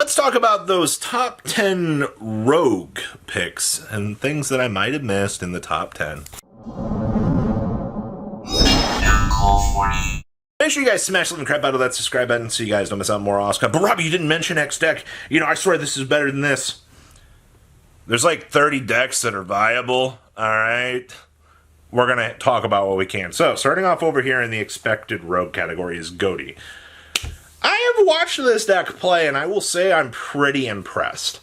let's talk about those top 10 rogue picks and things that I might have missed in the top 10. Make sure you guys smash the crap out of that subscribe button so you guys don't miss out more awesome. But Robbie, you didn't mention X deck. You know, I swear this is better than this. There's like 30 decks that are viable, alright? We're going to talk about what we can. So, starting off over here in the expected rogue category is Goaty. I have watched this deck play, and I will say I'm pretty impressed.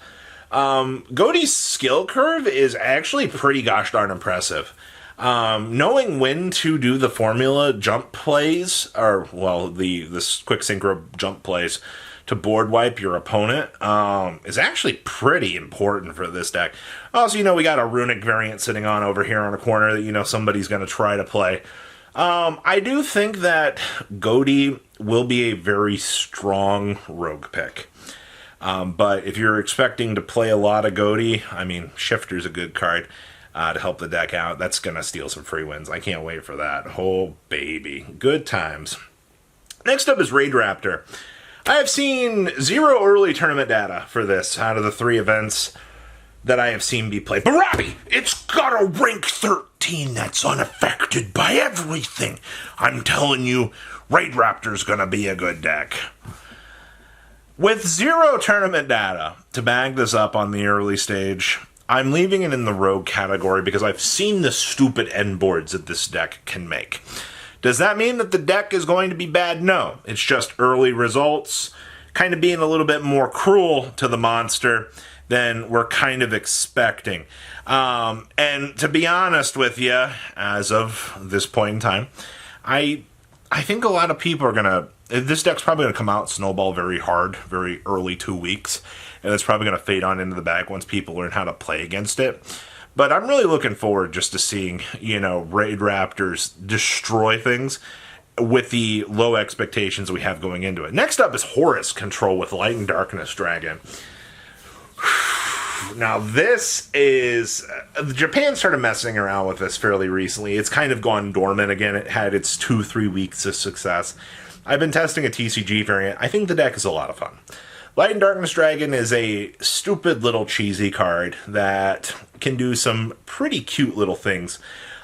Goaty's skill curve is actually pretty gosh darn impressive. Knowing when to do the formula jump plays, or, well, the quick synchro jump plays to board wipe your opponent, is actually pretty important for this deck. Also, you know, we got a runic variant sitting on over here on a corner that, you know, somebody's going to try to play. I do think that Goaty will be a very strong rogue pick. But if you're expecting to play a lot of Goaty, I mean, Shifter's a good card to help the deck out. That's going to steal some free wins. I can't wait for that. Oh, baby. Good times. Next up is Raid Raptor. I have seen zero early tournament data for this out of the 3 events that I have seen be played. But Robbie, it's got a rank 13 that's unaffected by everything. I'm telling you, Raid Raptor's gonna be a good deck. With zero tournament data to bag this up on the early stage, I'm leaving it in the rogue category because I've seen the stupid end boards that this deck can make. Does that mean that the deck is going to be bad? No. It's just early results, kind of being a little bit more cruel to the monster than we're kind of expecting. And to be honest with you, as of this point in time, I think a lot of people are going to... This deck's probably going to come out snowball very hard, very early 2 weeks, and it's probably going to fade on into the bag once people learn how to play against it. But I'm really looking forward just to seeing, you know, Raid Raptors destroy things with the low expectations we have going into it. Next up is Horus Control with Light and Darkness Dragon. Now, this is... Japan started messing around with this fairly recently. It's kind of gone dormant again. It had its 2-3 weeks of success. I've been testing a TCG variant. I think the deck is a lot of fun. Light and Darkness Dragon is a stupid little cheesy card that can do some pretty cute little things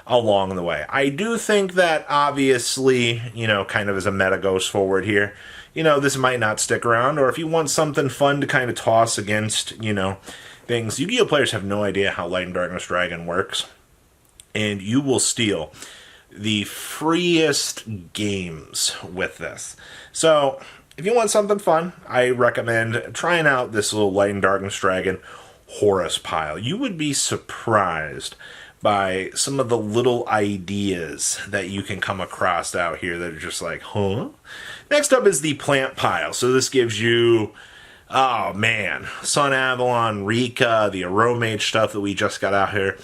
along the way. I do think that, obviously, you know, kind of as a meta goes forward here, you know, this might not stick around, or if you want something fun to kind of toss against, you know, things. Yu-Gi-Oh! Players have no idea how Light and Darkness Dragon works, and you will steal the freest games with this. So, if you want something fun, I recommend trying out this little Light and Darkness Dragon Horus pile. You would be surprised by some of the little ideas that you can come across out here that are just like, huh? Next up is the plant pile. So this gives you, oh man, Sun Avalon, Rika, the Aromage stuff that we just got out here.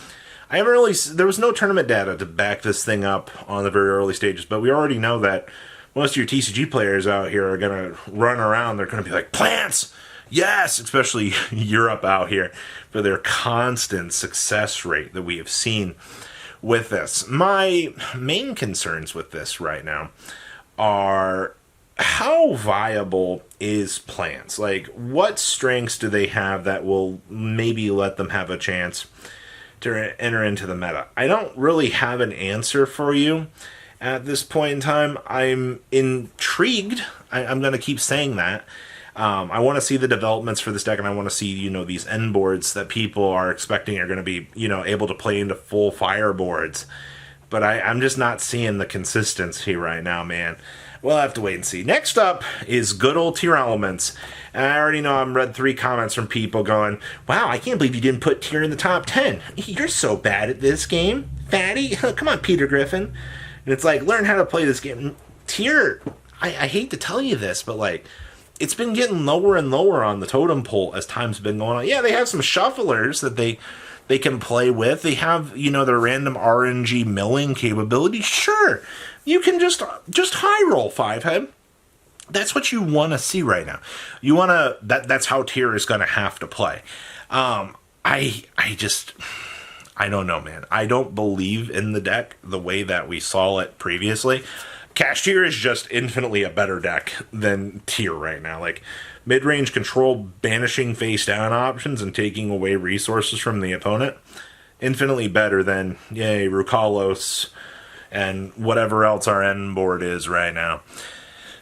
I haven't really, there was no tournament data to back this thing up on the very early stages, but we already know that most of your TCG players out here are going to run around. They're going to be like, plants! Yes! Especially Europe out here for their constant success rate that we have seen with this. My main concerns with this right now are how viable is plants? Like, what strengths do they have that will maybe let them have a chance to enter into the meta? I don't really have an answer for you at this point in time. I'm intrigued. I'm going to keep saying that. I want to see the developments for this deck, and I want to see, you know, these end boards that people are expecting are going to be, you know, able to play into full fire boards. But I'm just not seeing the consistency right now, man. We'll have to wait and see. Next up is good old Tier Elements. And I already know I've read 3 comments from people going, wow, I can't believe you didn't put Tier in the top 10. You're so bad at this game, fatty. Come on, Peter Griffin. And it's like, learn how to play this game. Tier, I hate to tell you this, but like, it's been getting lower and lower on the totem pole as time's been going on. Yeah, they have some shufflers that they can play with. They have, you know, their random RNG milling capability. Sure, you can just high roll 5-head. That's what you want to see right now. You want to, that's how Tier is going to have to play. I don't know, man. I don't believe in the deck the way that we saw it previously. Cash Tier is just infinitely a better deck than Tier right now. Like, mid-range control, banishing face-down options and taking away resources from the opponent, infinitely better than, yay, Rukalos and whatever else our end board is right now.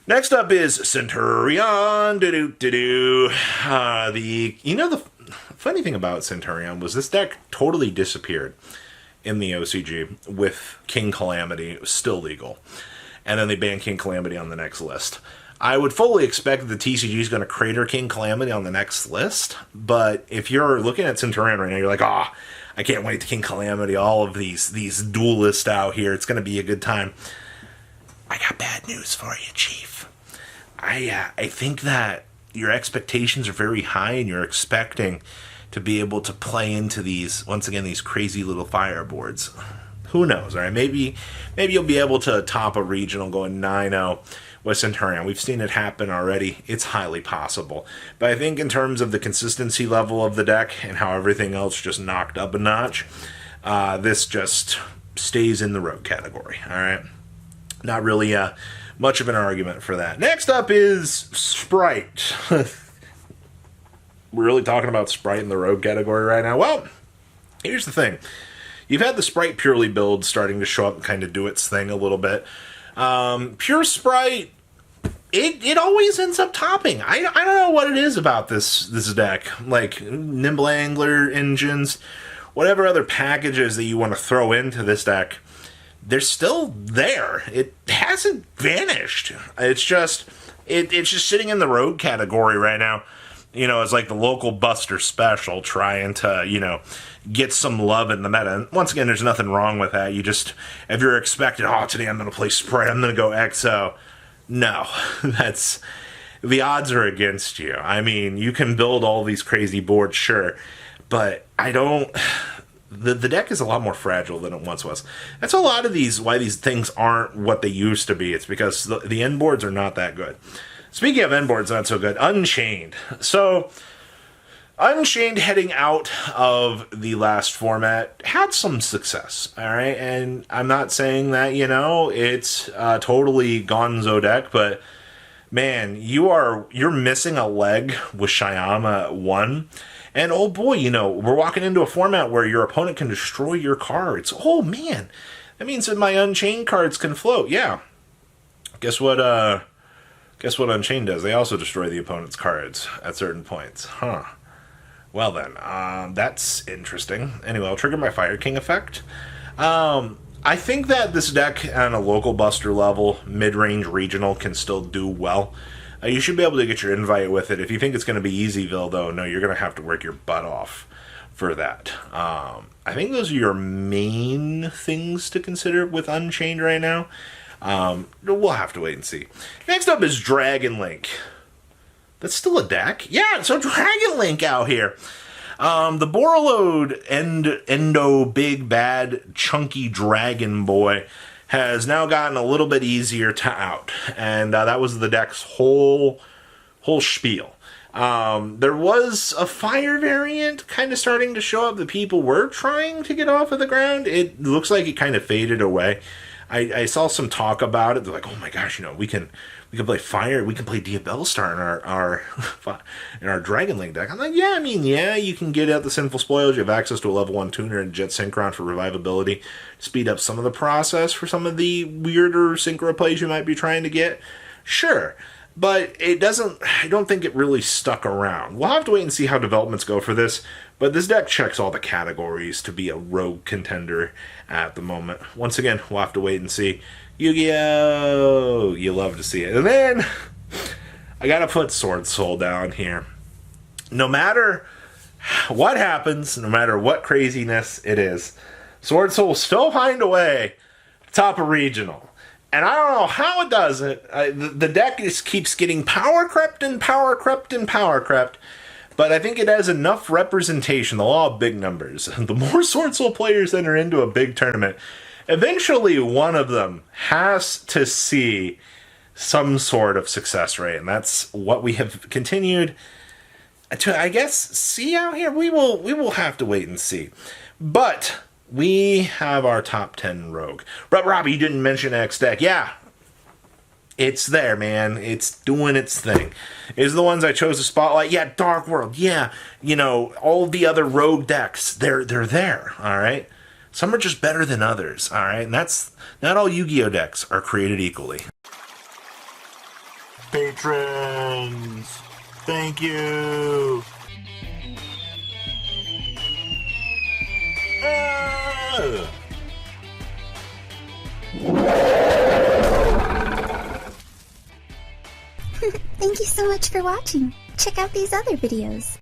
Next up is Centurion. The funny thing about Centurion was this deck totally disappeared in the OCG with King Calamity. It was still legal. And then they banned King Calamity on the next list. I would fully expect that the TCG is going to crater King Calamity on the next list, but if you're looking at Centurion right now, you're like, I can't wait to King Calamity, all of these duelists out here. It's going to be a good time. I got bad news for you, Chief. I think that your expectations are very high and you're expecting to be able to play into these, once again, these crazy little fireboards. Who knows, all right? Maybe you'll be able to top a regional going 9-0 with Centurion. We've seen it happen already. It's highly possible. But I think in terms of the consistency level of the deck and how everything else just knocked up a notch, this just stays in the rogue category, all right? Not really much of an argument for that. Next up is Sprite. We're really talking about Sprite in the rogue category right now. Well, here's the thing. You've had the Sprite purely build starting to show up and kind of do its thing a little bit. Pure Sprite, it always ends up topping. I don't know what it is about this deck. Like Nimble Angler engines, whatever other packages that you want to throw into this deck, they're still there. It hasn't vanished. It's just sitting in the rogue category right now. You know, it's like the local Buster special trying to, get some love in the meta. And once again, there's nothing wrong with that. You just, if you're expecting, today I'm going to play Sprite, I'm going to go EXO. No, the odds are against you. I mean, you can build all these crazy boards, sure, but the deck is a lot more fragile than it once was. That's a lot of why these things aren't what they used to be. It's because the end boards are not that good. Speaking of end boards not so good, Unchained. So, Unchained heading out of the last format had some success, all right? And I'm not saying that, it's totally gonzo deck, but man, you're missing a leg with Shyama at 1. And oh boy, we're walking into a format where your opponent can destroy your cards. Oh man, that means that my Unchained cards can float. Yeah. Guess what Unchained does? They also destroy the opponent's cards at certain points. Huh. Well then, that's interesting. Anyway, I'll trigger my Fire King effect. I think that this deck on a local buster level, mid-range regional, can still do well. You should be able to get your invite with it. If you think it's going to be Easyville, though, no, you're going to have to work your butt off for that. I think those are your main things to consider with Unchained right now. We'll have to wait and see. Next up is Dragon Link. That's still a deck? Yeah, so Dragon Link out here. The Borreload Endo Big Bad Chunky Dragon Boy has now gotten a little bit easier to out. And that was the deck's whole spiel. There was a fire variant kind of starting to show up that people were trying to get off of the ground. It looks like it kind of faded away. I saw some talk about it. They're like, oh my gosh, we can play fire, we can play Diabell Star in our Dragon Link deck. I'm like, yeah, you can get out the Sinful Spoils. You have access to a level 1 tuner and Jet Synchron for revivability. Speed up some of the process for some of the weirder synchro plays you might be trying to get. Sure. But I don't think it really stuck around. We'll have to wait and see how developments go for this. But this deck checks all the categories to be a rogue contender at the moment. Once again, we'll have to wait and see. Yu-Gi-Oh! You love to see it. And then, I gotta put Sword Soul down here. No matter what happens, no matter what craziness it is, Sword Soul will still find a way to top a regional. And I don't know how it does it. The deck just keeps getting power crept and power crept and power crept. But I think it has enough representation, the law of big numbers. The more Sword Soul players enter into a big tournament, eventually one of them has to see some sort of success rate. And that's what we have continued to, I guess, see out here. We will have to wait and see. But we have our top 10 rogue. But Robbie, you didn't mention X deck. Yeah, It's there, man. It's doing its thing. Is the ones I chose to spotlight? Yeah, Dark World. Yeah, you know, all the other rogue decks. They're there. All right. Some are just better than others. All right, and that's not all Yu-Gi-Oh decks are created equally. Patrons, thank you. Thank you so much for watching. Check out these other videos.